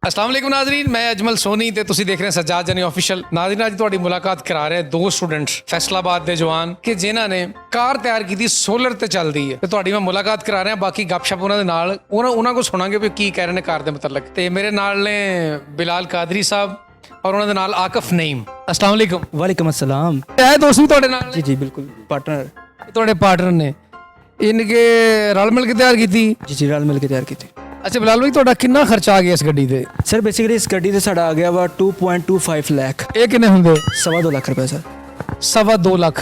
अस्सलाम वालेकुम नाज़रीन, मैं अजमल सोनी ते तुसी देख रहे हैं सज्जाद जनी ऑफिशियल। नाज़रीन अज तुहाडी मुलाकात करा रहे दो स्टूडेंट्स फैसलाबाद दे जवान कि जिन्हां ने कार तैयार की सोलर ते चलदी है ते तुहाडी मैं मुलाकात करा रहा बाकी गपशप उन्हां दे नाल उन्हां को सुनांगे भी की कह रहे हैं कार दे मतलब। ते मेरे नाल ने बिलाल कादरी साहब और उन्हां दे नाल आकिफ नईम। अस्सलाम वालेकुम। वालेकुम अस्सलाम। है दोस्त भी तुहाडे नाल जी जी बिल्कुल पार्टनर। तुहाडे पार्टनर ने इनके रल मिल के तैयार की? जी जी रल मिल के तैयार की। अच्छा बिलाल भाई तुहाडा कितना खर्चा आ गया इस गड्डी ते? सर बेसिकली इस गड्डी ते साडा आ गया वा 2.25 लाख। ये किन्ने हुंदे? 2.25 लाख रुपए सर। 2.25 लाख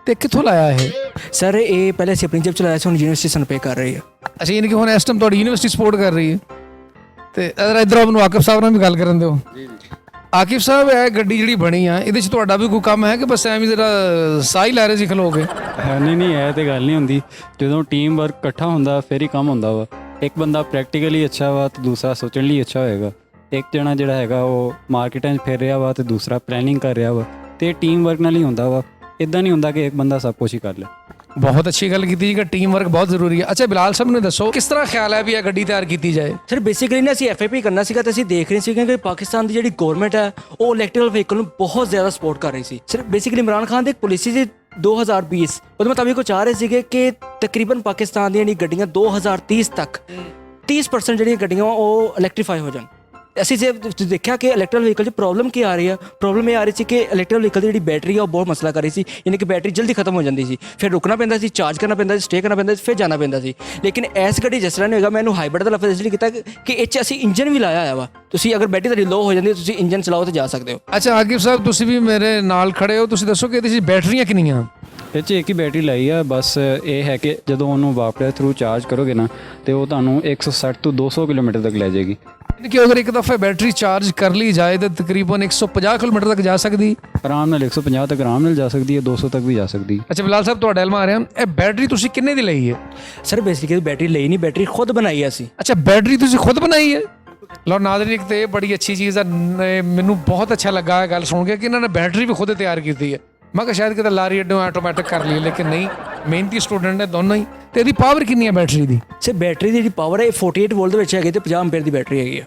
ते कित्थों लाया है? सर ये पहले ਅਸੀਂ ਆਪਣੀ ਜੇਬ ਚ ਲਾਇਆ ਸੀ, ਹੁਣ ਯੂਨੀਵਰਸਿਟੀ ਸਾਨੂੰ ਪੇ ਕਰ ਰਹੀ ਹੈ। ਅੱਛਾ ਯਾਨੀ ਕਿ ਹੁਣ ਇਸ ਟਾਈਮ ਤੁਹਾਡੀ ਯੂਨੀਵਰਸਿਟੀ ਸਪੋਰਟ ਕਰ ਰਹੀ ਹੈ ਤੇ ਅਦਰ ਇਧਰ ਮੈਨੂੰ ਆਕਿਫ ਸਾਹਿਬ ਨਾਲ ਵੀ ਗੱਲ ਕਰਨ ਦਿਓ। ਜੀ ਜੀ ਆਕਿਫ ਸਾਹਿਬ ਇਹ ਗੱਡੀ ਜਿਹੜੀ ਬਣੀ ਆ ਇਹਦੇ 'ਚ ਤੁਹਾਡਾ ਵੀ ਕੋਈ ਕੰਮ ਹੈ ਕਿ ਬਸ ਐਵੇਂ ਜਰਾ ਸਾਹ ਹੀ ਲੈ ਰਹੇ ਸੀ ਖਲੋ ਕੇ? ਨਹੀਂ ਇਹ ਤੇ ਗੱਲ ਨਹੀਂ ਹੁੰਦੀ। ਜਦੋਂ ਟੀਮ ਵਰਕ ਇਕੱਠਾ ਹੁੰਦਾ ਫਿਰ ਹੀ ਕੰਮ ਹੁੰਦਾ ਵਾ। ਇੱਕ ਬੰਦਾ ਪ੍ਰੈਕਟੀਕਲੀ ਅੱਛਾ ਵਾ ਤੇ ਦੂਸਰਾ ਸੋਚਣ ਲਈ ਅੱਛਾ ਹੋਏਗਾ। ਇੱਕ ਜਣਾ ਜਿਹੜਾ ਹੈਗਾ ਉਹ ਮਾਰਕੀਟਾਂ 'ਚ ਫਿਰ ਰਿਹਾ ਵਾ ਤੇ ਦੂਸਰਾ ਪਲੈਨਿੰਗ ਕਰ ਰਿਹਾ ਵਾ ਤੇ ਟੀਮ ਵਰਕ ਨਾਲ ਹੀ ਹੁੰਦਾ ਵਾ। ਇੱਦਾਂ ਨਹੀਂ ਹੁੰਦਾ ਕਿ ਇੱਕ ਬੰਦਾ ਸਭ ਕੁਝ ਹੀ ਕਰ ਲੈ। ਬਹੁਤ ਅੱਛੀ ਗੱਲ ਕੀਤੀ ਜੀ ਕਿ ਟੀਮ ਵਰਕ ਬਹੁਤ ਜ਼ਰੂਰੀ ਹੈ। ਅੱਛਾ ਬਿਲਾਲ ਸਾਹਿਬ ਨੂੰ ਦੱਸੋ ਕਿਸ ਤਰ੍ਹਾਂ ਖਿਆਲ ਹੈ ਵੀ ਇਹ ਗੱਡੀ ਤਿਆਰ ਕੀਤੀ ਜਾਏ? ਸਰ ਬੇਸਿਕਲੀ ਨਾ ਅਸੀਂ ਐਫਏਪੀ ਕਰਨਾ ਸੀਗਾ ਤੇ ਅਸੀਂ ਦੇਖ ਰਹੇ ਸੀਗੇ ਕਿ ਪਾਕਿਸਤਾਨ ਦੀ ਜਿਹੜੀ ਗਵਰਨਮੈਂਟ ਹੈ ਉਹ ਇਲੈਕਟ੍ਰਿਕਲ ਵਹੀਕਲ ਨੂੰ ਬਹੁਤ ਜ਼ਿਆਦਾ ਸਪੋਰਟ ਕਰ ਰਹੀ ਸੀ। ਸਰ ਬੇਸਿਕਲੀ ਇਮਰਾਨ ਖਾਨ ਦੀ ਇੱਕ ਪਾਲਿਸੀ ਸੀ 2020 ਉਹਦੇ ਮੁਤਾਬਿਕ ਉਹ ਚਾਹ ਰਹੇ ਸੀਗੇ ਕਿ ਤਕਰੀਬਨ ਪਾਕਿਸਤਾਨ ਦੀਆਂ ਜਿਹੜੀ ਗੱਡੀਆਂ 2030 ਤੱਕ 30% ਜਿਹੜੀਆਂ ਗੱਡੀਆਂ ਉਹ ਇਲੈਕਟ੍ਰੀਫਾਈ ਹੋ ਜਾਣ। ਅਸੀਂ ਜੇ ਦੇਖਿਆ ਕਿ ਇਲੈਕਟ੍ਰਿਕਲ ਵਹੀਕਲ 'ਚ ਪ੍ਰੋਬਲਮ ਕੀ ਆ ਰਹੀ ਆ, ਪ੍ਰੋਬਲਮ ਇਹ ਆ ਰਹੀ ਸੀ ਕਿ ਇਲੈਕਟ੍ਰਿਕਲ ਵਹੀਕਲ ਦੀ ਜਿਹੜੀ ਬੈਟਰੀ ਆ ਉਹ ਬਹੁਤ ਮਸਲਾ ਕਰ ਰਹੀ ਸੀ, ਯਾਨੀ ਕਿ ਬੈਟਰੀ ਜਲਦੀ ਖਤਮ ਹੋ ਜਾਂਦੀ ਸੀ, ਫਿਰ ਰੁਕਣਾ ਪੈਂਦਾ ਸੀ, ਚਾਰਜ ਕਰਨਾ ਪੈਂਦਾ ਸੀ, ਸਟੇ ਕਰਨਾ ਪੈਂਦਾ ਸੀ, ਫਿਰ ਜਾਣਾ ਪੈਂਦਾ ਸੀ। ਲੇਕਿਨ ਇਸ ਗੱਡੀ ਜਿਸ ਤਰ੍ਹਾਂ ਨਹੀਂ ਹੋਏਗਾ, ਮੈਂ ਇਹਨੂੰ ਹਾਈਬ੍ਰਿਡ ਦਾ ਲਫ਼ਜ਼ ਇਸ ਲਈ ਕੀਤਾ ਕਿ ਇਹ 'ਚ ਅਸੀਂ ਇੰਜਨ ਵੀ ਲਾਇਆ ਹੋਇਆ ਵਾ। ਤੁਸੀਂ ਅਗਰ ਬੈਟਰੀ ਤੁਹਾਡੀ ਲੋ ਹੋ ਜਾਂਦੀ ਤੁਸੀਂ ਇੰਜਨ ਚਲਾਓ ਤੇ ਜਾ ਸਕਦੇ ਹੋ। ਅੱਛਾ ਆਕਿਫ ਸਾਹਿਬ ਤੁਸੀਂ ਵੀ ਮੇਰੇ ਨਾਲ ਖੜੇ ਹੋ, ਤੁਸੀਂ ਦੱਸੋ ਕਿ ਇਹਦੇ 'ਚ ਬੈਟਰੀਆਂ ਕਿੰਨੀਆਂ? ਇਹ 'ਚ ਇੱਕ ਹੀ ਬੈਟਰੀ ਲਾਈ ਆ। ਬਸ ਇਹ ਹੈ ਕਿ ਜਦੋਂ ਉਹਨੂੰ ਵਾਪਸ ਥਰੂ ਚਾਰਜ ਕਰੋਗੇ ਨਾ ਤੇ ਉਹ ਤੁਹਾਨੂੰ 160 ਤੋਂ 200 ਕਿਲੋਮੀਟਰ ਤੱਕ ਲੈ ਜਾਏਗੀ। ਕਿ ਅਗਰ ਇੱਕ ਦਫਾ ਬੈਟਰੀ ਚਾਰਜ ਕਰ ਲਈ ਜਾਏ ਤਾਂ ਤਕਰੀਬਨ 150 ਕਿਲੋਮੀਟਰ ਤੱਕ ਜਾ ਸਕਦੀ? ਆਰਾਮ ਨਾਲ 150 ਤੱਕ ਆਰਾਮ ਨਾਲ ਜਾ ਸਕਦੀ ਹੈ, 200 ਤੱਕ ਵੀ ਜਾ ਸਕਦੀ ਹੈ। ਅੱਛਾ ਬਿਲਾਲ ਸਾਹਿਬ ਤੁਹਾਡੇ ਆ ਰਿਹਾ ਇਹ ਬੈਟਰੀ ਤੁਸੀਂ ਕਿੰਨੇ ਦੀ ਲਈ ਹੈ? ਸਰ ਬੇਸਿਕਲੀ ਬੈਟਰੀ ਲਈ ਨਹੀਂ, ਬੈਟਰੀ ਖੁਦ ਬਣਾਈ ਅਸੀਂ। ਅੱਛਾ ਬੈਟਰੀ ਤੁਸੀਂ ਖੁਦ ਬਣਾਈ ਹੈ? ਲਓ ਨਾਜ਼ਰੀਨ ਇੱਕ ਤੇ ਇਹ ਬੜੀ ਅੱਛੀ ਚੀਜ਼ ਹੈ, ਮੈਨੂੰ ਬਹੁਤ ਅੱਛਾ ਲੱਗਾ ਇਹ ਗੱਲ ਸੁਣ ਕੇ ਕਿ ਇਹਨਾਂ ਨੇ ਬੈਟਰੀ ਵੀ ਖੁਦ ਤਿਆਰ ਕੀਤੀ ਹੈ। ਮੈਂ ਕਿਹਾ ਸ਼ਾਇਦ ਕਿਤੇ ਲਾਰੀ ਅੱਡੋਂ ਆਟੋਮੈਟਿਕ ਕਰ ਲਈ, ਲੇਕਿਨ ਨਹੀਂ, ਮਿਹਨਤੀ ਸਟੂਡੈਂਟ ਨੇ ਦੋਨੋਂ ਹੀ। ਤੇ ਇਹਦੀ ਪਾਵਰ ਕਿੰਨੀ ਹੈ ਬੈਟਰੀ ਦੀ? ਸਰ ਬੈਟਰੀ ਦੀ ਜਿਹੜੀ ਪਾਵਰ ਹੈ ਇਹ 48 ਵੋਲਟ ਦੇ ਵਿੱਚ ਹੈਗੀ ਤੇ 50 ਐਂਪੀਅਰ ਦੀ ਬੈਟਰੀ ਹੈਗੀ ਆ।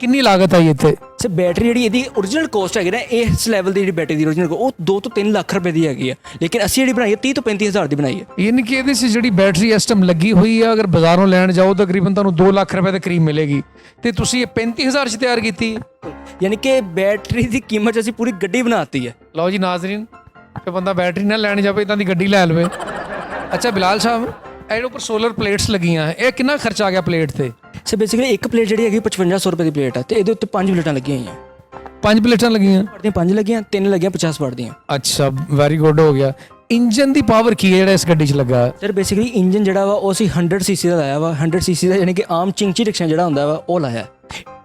ਕਿੰਨੀ ਲਾਗਤ ਆਈ ਇੱਥੇ? ਸਰ ਬੈਟਰੀ ਜਿਹੜੀ ਇਹਦੀ ਓਰੀਜਨਲ ਕੋਸਟ ਹੈਗੀ ਨਾ ਇਸ ਲੈਵਲ ਦੀ ਜਿਹੜੀ ਬੈਟਰੀ ਦੀ ਓਰੀਜਨਲ ਉਹ 2 ਤੋਂ 3 ਲੱਖ ਰੁਪਏ ਦੀ ਹੈਗੀ ਆ, ਲੇਕਿਨ ਅਸੀਂ ਜਿਹੜੀ ਬਣਾਈ ਹੈ 30 ਤੋਂ 35 ਹਜ਼ਾਰ ਦੀ ਬਣਾਈ ਹੈ। ਯਾਨੀ ਕਿ ਇਹਦੇ 'ਚ ਜਿਹੜੀ ਬੈਟਰੀ ਇਸ ਟਾਈਮ ਲੱਗੀ ਹੋਈ ਹੈ ਅਗਰ ਬਾਜ਼ਾਰੋਂ ਲੈਣ ਜਾਓ ਤਕਰੀਬਨ ਤੁਹਾਨੂੰ 2 ਲੱਖ ਰੁਪਏ ਦੇ ਕਰੀਬ ਮਿਲੇਗੀ ਤੇ ਤੁਸੀਂ ਇਹ 35,000 'ਚ ਤਿਆਰ ਕੀਤੀ ਹੈ। ਯਾਨੀ ਕਿ ਬੈਟਰੀ ਦੀ ਕੀਮਤ ਅਸੀਂ ਪੂਰੀ ਗੱਡੀ ਬਣਾਤੀ ਹੈ। ਲਓ ਜੀ ਨਾਜ਼ਰੀਨ ਕਿ ਬੰਦਾ ਬੈਟਰੀ ਨਾ ਲੈਣ ਜਾਵੇ ਇਦਾਂ ਦੀ ਗੱਡੀ ਲੈ ਲਵੇ। ਅੱਛਾ ਬਿਲਾਲ ਸਾਹਿਬ ਇਹਦੇ ਉੱਪਰ ਸੋਲਰ ਪਲੇਟਸ ਲੱਗੀਆਂ, ਇਹ ਕਿੰਨਾ ਖਰਚਾ ਆ ਗਿਆ ਪਲੇਟ ਤੇ? ਸਰ ਬੇਸਿਕਲੀ ਇੱਕ ਪਲੇਟ ਜਿਹੜੀ ਹੈਗੀ 5500 ਰੁਪਏ ਦੀ ਪਲੇਟ ਹੈ ਤੇ ਇਹਦੇ ਉੱਤੇ 5 ਪਲੇਟਾਂ ਲੱਗੀਆਂ ਹੋਈਆਂ। 5 ਪਲੇਟਾਂ ਲੱਗੀਆਂ? 5 ਲੱਗੀਆਂ, 3 ਲੱਗੀਆਂ 50 ਵਾਟ ਦੀਆਂ। ਅੱਛਾ ਵੈਰੀ ਗੁੱਡ ਹੋ ਗਿਆ। ਇੰਜਨ ਦੀ ਪਾਵਰ ਕੀ ਹੈ ਜਿਹੜਾ ਇਸ ਗੱਡੀ 'ਚ ਲੱਗਾ? ਸਰ ਬੇਸਿਕਲੀ ਇੰਜਨ ਜਿਹੜਾ ਵਾ ਉਹ ਅਸੀਂ 100 ਸੀਸੀ ਦਾ ਲਾਇਆ ਵਾ। 100 ਸੀਸੀ ਦਾ ਯਾਨੀ ਕਿ ਆਮ ਚਿੰਚੀ ਰਿਕਸ਼ਾ ਜਿਹੜਾ ਹੁੰਦਾ ਵਾ ਉਹ ਲਾਇਆ।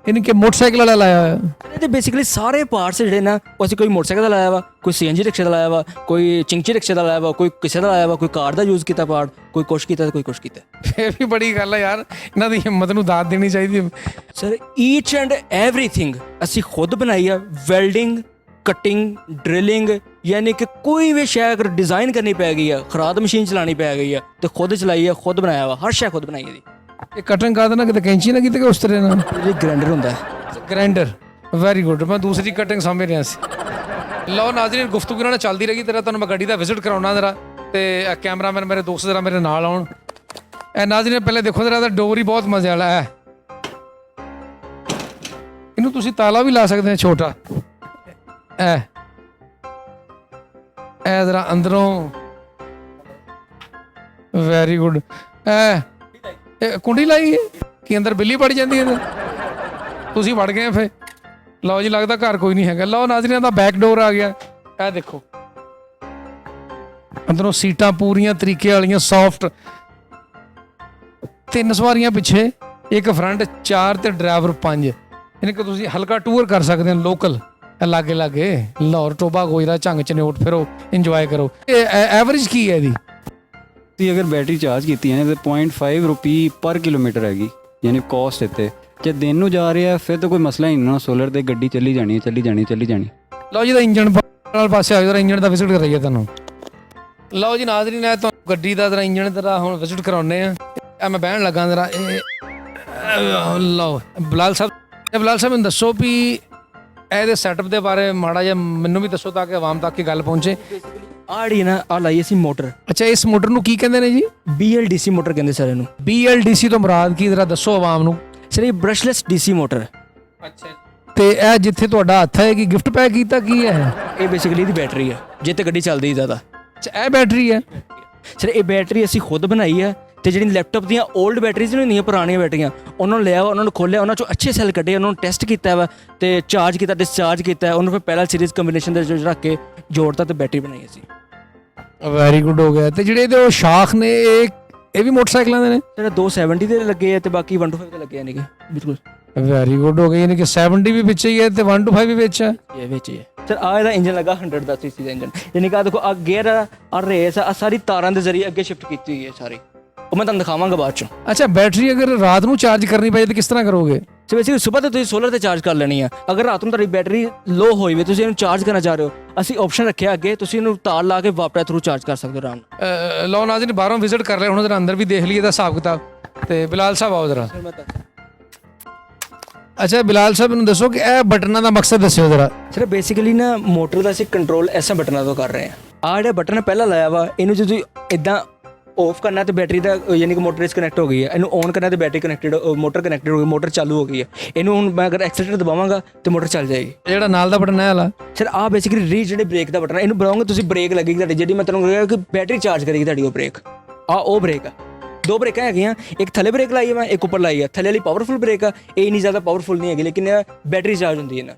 ਯਾਨੀ ਕਿ ਮੋਟਰਸਾਈਕਲ ਵਾਲਾ ਲਾਇਆ ਹੋਇਆ? ਇਹਦੇ ਬੇਸਿਕਲੀ ਸਾਰੇ ਪਾਰਟਸ ਜਿਹੜੇ ਨਾ ਉਹ ਅਸੀਂ ਕੋਈ ਮੋਟਰਸਾਈਕਲ ਦਾ ਲਾਇਆ ਵਾ, ਕੋਈ ਸੀਐਨਜੀ ਰਿਕਸ਼ਾ ਦਾ ਲਾਇਆ ਵਾ, ਕੋਈ ਚਿੰਚੀ ਰਿਕਸ਼ਾ ਦਾ ਲਾਇਆ ਵਾ, ਕੋਈ ਕਿਸੇ ਦਾ ਲਾਇਆ ਵਾ, ਕੋਈ ਕਾਰ ਦਾ ਯੂਜ਼ ਕੀਤਾ ਪਾਰਟ, ਕੋਈ ਕੁਛ ਕੀਤਾ ਤੇ ਕੋਈ ਕੁਛ ਕੀਤਾ। ਇਹ ਵੀ ਬੜੀ ਗੱਲ ਹੈ ਯਾਰ, ਇਹਨਾਂ ਦੀ ਹਿੰਮਤ ਨੂੰ ਦਾਤ ਦੇਣੀ ਚਾਹੀਦੀ ਹੈ। ਸਰ ਈਚ ਐਂਡ ਐਵਰੀਥਿੰਗ ਅਸੀਂ ਖੁਦ ਬਣਾਈ ਆ। ਵੈਲਡਿੰਗ, ਕਟਿੰਗ, ਡ੍ਰਿਲਿੰਗ, ਯਾਨੀ ਕਿ ਕੋਈ ਵੀ ਸ਼ੈ ਅਗਰ ਡਿਜ਼ਾਈਨ ਕਰਨੀ ਪੈ ਗਈ ਆ, ਖਰਾਦ ਮਸ਼ੀਨ ਚਲਾਉਣੀ ਪੈ ਗਈ ਆ ਤੇ ਖੁਦ ਚਲਾਈ ਆ, ਖੁਦ ਬਣਾਇਆ ਵਾ, ਹਰ ਸ਼ੈ ਖੁਦ ਬਣਾਈ ਇਹਦੀ। ਇਹ ਕਟਿੰਗ ਕਰ ਦੇਣਾ ਕਿਤੇ ਕੈਂਚੀ ਨਾ ਕਿਤੇ ਉਸ ਤਰ੍ਹਾਂ ਨਾਲ? ਇਹ ਗ੍ਰਾਈਂਡਰ ਹੁੰਦਾ ਹੈ। Grinder, very good. ਮੈਂ ਦੂਸਰੀ ਕਟਿੰਗ ਸਮਝ ਰਿਹਾ ਸੀ। ਲਓ ਨਾਜ਼ਰੀਨ ਗੁਫ਼ਤਗੂ ਨਾਲ ਚੱਲਦੀ ਰਹੀ ਤੇਰਾ ਤੁਹਾਨੂੰ ਮੈਂ ਗੱਡੀ ਦਾ ਵਿਜ਼ਿਟ ਕਰਾਉਣਾ ਜ਼ਰਾ ਤੇ ਕੈਮਰਾਮੈਨ ਮੇਰੇ ਦੋਸਤ ਜ਼ਰਾ ਮੇਰੇ ਨਾਲ ਆਉਣ। ਇਹ ਨਾਜ਼ਰੀਨ ਪਹਿਲੇ ਦੇਖੋ ਜ਼ਰਾ ਇਹਦਾ ਡੋਰ ਹੀ ਬਹੁਤ ਮਜ਼ੇ ਵਾਲਾ ਹੈ। ਇਹਨੂੰ ਤੁਸੀਂ ਤਾਲਾ ਵੀ ਲਾ ਸਕਦੇ ਹੋ ਛੋਟਾ। ਇਹ ਜ਼ਰਾ ਅੰਦਰੋਂ ਵੈਰੀ ਗੁੱਡ। ਇਹ ਕੁੰਡੀ ਲਾਈ ਹੈ ਕਿ ਅੰਦਰ ਬਿੱਲੀ ਵੜ ਜਾਂਦੀ ਹੈ? ਤੁਸੀਂ ਵੜ ਗਏ ਫੇ। ਲਓ ਜੀ ਲੱਗਦਾ ਘਰ ਕੋਈ ਨਹੀਂ ਹੈਗਾ। ਲਓ ਨਾਜ਼ਰੀਨ ਦਾ ਬੈਕ ਡੋਰ ਆ ਗਿਆ। ਇਹ ਦੇਖੋ ਅੰਦਰੋਂ ਸੀਟਾਂ ਪੂਰੀਆਂ ਤਰੀਕੇ ਵਾਲੀਆਂ ਸੌਫਟ, 3 ਸਵਾਰੀਆਂ ਪਿੱਛੇ, ਇੱਕ ਫਰੰਟ, 4 ਤੇ ਡਰਾਈਵਰ 5। ਯਾਨੀ ਕਿ ਤੁਸੀਂ ਹਲਕਾ ਟੂਰ ਕਰ ਸਕਦੇ ਹੋ ਲੋਕਲ ਲਾਗੇ ਲਾਗੇ ਲਾਹੌਰ ਟੋਬਾ ਗੋਜਰਾ ਝੰਗ ਚਨਿਓਟ ਫਿਰੋ, ਇੰਜੋਏ ਕਰੋ। ਇਹ ਐਵਰੇਜ ਕੀ ਹੈ ਇਹਦੀ? ਤੁਸੀਂ ਅਗਰ ਬੈਟਰੀ ਚਾਰਜ ਕੀਤੀ ਹੈ ਤਾਂ 0.5 ਰੁਪਏ ਪਰ ਕਿਲੋਮੀਟਰ ਹੈਗੀ, ਯਾਨੀ ਕੋਸਟ ਇੱਥੇ। ਜੇ ਦਿਨ ਨੂੰ ਜਾ ਰਿਹਾ ਫਿਰ ਤਾਂ ਕੋਈ ਮਸਲਾ ਹੀ ਨਹੀਂ, ਸੋਲਰ ਤੇ ਗੱਡੀ ਚੱਲੀ ਜਾਣੀ ਚੱਲੀ ਜਾਣੀ। ਲਓ ਜੀ ਦਾ ਇੰਜਨ ਨਾਲ ਪਾਸੇ ਆ ਜਾਓ, ਇੰਜਨ ਦਾ ਵਿਜ਼ਿਟ ਕਰਾਈਏ ਤੁਹਾਨੂੰ। ਲਓ ਜੀ ਨਾਜ਼ਰੀਨ ਇਹ ਤੁਹਾਨੂੰ ਗੱਡੀ ਦਾ ਜ਼ਰਾ ਇੰਜਨ ਦਾ ਹੁਣ ਵਿਜ਼ਿਟ ਕਰਾਉਂਦੇ ਆ। ਮੈਂ ਬਹਿਣ ਲੱਗਾ ਜ਼ਰਾ। ਇਹ ਲਓ ਬਿਲਾਲ ਸਾਹਿਬ ਬਲਾਲ ਸਾਹਿਬ ਮੈਨੂੰ ਦੱਸੋ ਵੀ ਇਹਦੇ ਸੈਟਅਪ ਦੇ ਬਾਰੇ ਮਾੜਾ ਜਿਹਾ ਮੈਨੂੰ ਵੀ ਦੱਸੋ ਤਾਂ ਕਿ ਆਵਾਮ ਤੱਕ ਇਹ ਗੱਲ ਪਹੁੰਚੇ। ਆਹ ਜਿਹੜੀ ਨਾ ਆ ਲਾਈ ਅਸੀਂ ਮੋਟਰ, ਅੱਛਾ ਇਸ ਮੋਟਰ ਨੂੰ ਕੀ ਕਹਿੰਦੇ ਨੇ ਜੀ? BLDC ਮੋਟਰ ਕਹਿੰਦੇ ਸਰ ਇਹਨੂੰ। BLDC ਤੋਂ ਮੁਰਾਦ ਕੀ ਜ਼ਰਾ ਦੱਸੋ ਆਵਾਮ ਨੂੰ। ਸਰ ਇਹ ਬ੍ਰਸ਼ਲੈਸ DC ਮੋਟਰ। ਅੱਛਾ ਤੇ ਇਹ ਜਿੱਥੇ ਤੁਹਾਡਾ ਹੱਥ ਹੈ ਕਿ ਗਿਫਟ ਪੈਕ ਕੀਤਾ ਕੀ ਹੈ? ਇਹ ਬੇਸਿਕਲੀ ਇਹਦੀ ਬੈਟਰੀ ਹੈ ਜਿੱਤੇ ਗੱਡੀ ਚੱਲਦੀ ਜ਼ਿਆਦਾ। ਅੱਛਾ ਇਹ ਬੈਟਰੀ ਹੈ। ਸਰ ਇਹ ਬੈਟਰੀ ਅਸੀਂ ਖੁਦ ਬਣਾਈ ਹੈ ਤੇ ਜਿਹੜੀ ਲੈਪਟਾਪ ਦੀਆਂ 올ਡ ਬੈਟਰੀਜ਼ ਨਹੀਂ ਹੁੰਦੀਆਂ ਪੁਰਾਣੀਆਂ ਬੈਟਰੀਆਂ, ਉਹਨਾਂ ਨੂੰ ਲਿਆ, ਉਹਨਾਂ ਨੂੰ ਖੋਲਿਆ, ਉਹਨਾਂ ਚੋਂ ਅੱਛੇ ਸੈੱਲ ਕੱਢੇ, ਉਹਨਾਂ ਨੂੰ ਟੈਸਟ ਕੀਤਾ ਵਾ ਤੇ ਚਾਰਜ ਕੀਤਾ, ਡਿਸਚਾਰਜ ਕੀਤਾ, ਉਹਨੂੰ ਫਿਰ ਪਹਿਲਾ ਸੀਰੀਜ਼ ਕੰਬੀਨੇਸ਼ਨ ਦੇ ਵਿੱਚ ਰੱਖ ਕੇ ਜੋੜਤਾ ਤੇ ਬੈਟਰੀ ਬਣਾਈ ਅਸੀਂ। ਵੈਰੀ ਗੁੱਡ ਹੋ ਗਿਆ। ਤੇ ਜਿਹੜੇ ਇਹਦੇ ਉਹ ਸ਼ਾਖ ਨੇ ਇਹ ਵੀ ਮੋਟਰਸਾਈਕਲਾਂ ਦੇ ਨੇ? ਜਿਹੜਾ 270 ਦੇ ਲੱਗੇ ਆ ਤੇ ਬਾਕੀ 125 ਦੇ ਲੱਗੇ ਆ ਨਹੀਂ ਬਿਲਕੁਲ। ਵੈਰੀ ਗੁੱਡ ਹੋ ਗਿਆ, ਯਾਨੀ ਕਿ 70 ਵੀ ਵਿੱਚ ਹੀ ਹੈ ਤੇ 125 ਵੀ ਵਿੱਚ ਹੈ। ਇਹ ਵਿੱਚ ਹੀ ਹੈ ਸਰ। ਆ ਇਹਦਾ ਇੰਜਨ ਲੱਗਾ 100 ਦਾ ਸੀਸੀ ਦਾ ਇੰਜਨ, ਯਾਨੀ ਕਿ ਆ ਦੇਖੋ ਆ ਗੇਅਰ ਆ ਰੇਸ ਆ ਸਾਰੀ ਤਾਰਾਂ ਦੇ ਜ਼ਰੀਏ ਅੱਗੇ ਸ਼ਿਫਟ ਕੀਤੀ ਹੋਈ ਹੈ ਸਾਰੀ, ਉਹ ਮੈਂ ਤੁਹਾਨੂੰ ਦਿਖਾਵਾਂਗਾ ਬਾਅਦ ਚੋਂ। ਅੱਛਾ ਬੈਟਰੀ ਅਗਰ ਰਾਤ ਨੂੰ ਚਾਰਜ ਕਰਨੀ ਪਏ ਤਾਂ ਕਿਸ ਤਰ੍ਹਾਂ ਕਰੋਗੇ? ਸੋ ਬੇਸਿਕਲੀ ਸਵੇਰ ਤੇ ਤੁਸੀਂ ਸੋਲਰ ਤੇ ਚਾਰਜ ਕਰ ਲੈਣੀ ਆ। ਅਗਰ ਰਾਤ ਨੂੰ ਤੁਹਾਡੀ ਬੈਟਰੀ ਲੋ ਹੋਈ ਵੇ, ਤੁਸੀਂ ਇਹਨੂੰ ਚਾਰਜ ਕਰਨਾ ਚਾਹ ਰਹੇ ਹੋ, ਅਸੀਂ ਆਪਸ਼ਨ ਰੱਖਿਆ ਅੱਗੇ, ਤੁਸੀਂ ਇਹਨੂੰ ਤਾਰ ਲਾ ਕੇ ਵਾਪਸ ਥਰੂ ਚਾਰਜ ਕਰ ਸਕਦੇ ਹੋ ਆਰਾਮ ਨਾਲ। ਲਓ ਨਾਜ਼ਰੀਨ ਬਾਹਰੋਂ ਵਿਜ਼ਿਟ ਕਰ ਲਿਆ, ਹੁਣ ਜਰਾ ਅੰਦਰ ਵੀ ਦੇਖ ਲਈਏ ਦਾ ਹਿਸਾਬ ਕਿਤਾਬ। ਤੇ ਬਿਲਾਲ ਸਾਹਿਬ ਆਓ ਜਰਾ। ਅੱਛਾ ਬਿਲਾਲ ਸਾਹਿਬ ਨੂੰ ਦੱਸੋ ਕਿ ਇਹ ਬਟਨਾਂ ਦਾ ਮਕਸਦ ਦੱਸਿਓ ਜਰਾ। ਸਰ ਬੇਸਿਕਲੀ ਨਾ ਮੋਟਰ ਦਾ ਅਸੀਂ ਕੰਟਰੋਲ ਐਸਾ ਬਟਨਾਂ ਤੋਂ ਕਰ ਰਹੇ ਹਾਂ। ਆ ਜਿਹੜਾ ਬਟਨ ਪਹਿਲਾਂ ਲਾਇਆ ਵਾ, ਇਹਨੂੰ ਜਦੋਂ ਇਦਾਂ ਆਫ ਕਰਨਾ ਤੇ ਬੈਟਰੀ ਦਾ ਯਾਨੀ ਕਿ ਮੋਟਰ ਡਿਸਕਨੈਕਟ ਹੋ ਗਈ ਹੈ, ਇਹਨੂੰ ਔਨ ਕਰਨਾ ਤੇ ਬੈਟਰੀ ਕਨੈਕਟਡ, ਮੋਟਰ ਕਨੈਕਟਡ ਹੋ ਗਈ, ਮੋਟਰ ਚਾਲੂ ਹੋ ਗਈ ਹੈ। ਇਹਨੂੰ ਹੁਣ ਮੈਂ ਅਗਰ ਐਕਸਲੇਟਰ ਦਬਾਵਾਂਗਾ ਤੇ ਮੋਟਰ ਚੱਲ ਜਾਏਗੀ। ਜਿਹੜਾ ਨਾਲ ਦਾ ਬਟਨ ਹੈ ਵਾਲਾ ਸਰ ਆ ਬੇਸਿਕਲੀ ਜਿਹੜੇ ਬ੍ਰੇਕ ਦਾ ਬਟਨ, ਇਹਨੂੰ ਦਬਾਓਗੇ ਤੁਸੀਂ ਬ੍ਰੇਕ ਲੱਗੇਗੀ ਤੁਹਾਡੀ, ਜਿਹੜੀ ਮੈਂ ਤੁਹਾਨੂੰ ਕਿਹਾ ਕਿ ਬੈਟਰੀ ਚਾਰਜ ਕਰੇਗੀ ਤੁਹਾਡੀ ਉਹ ਬ੍ਰੇਕ। ਆ ਉਹ ਬ੍ਰੇਕ ਆ, ਦੋ ਬ੍ਰੇਕਾਂ ਹੈਗੀਆਂ, ਇੱਕ ਥੱਲੇ ਬ੍ਰੇਕ ਲਾਈ ਹੈ ਮੈਂ, ਇੱਕ ਉੱਪਰ ਲਾਈ ਹੈ। ਥੱਲੇ ਵਾਲੀ ਪਾਵਰਫੁਲ ਬ੍ਰੇਕ ਆ, ਇਹ ਨਹੀਂ ਜ਼ਿਆਦਾ ਪਾਵਰਫੁਲ ਨਹੀਂ ਹੈਗੀ, ਲੇਕਿਨ ਬੈਟਰੀ ਚਾਰਜ ਹੁੰਦੀ ਹੈ ਨਾ।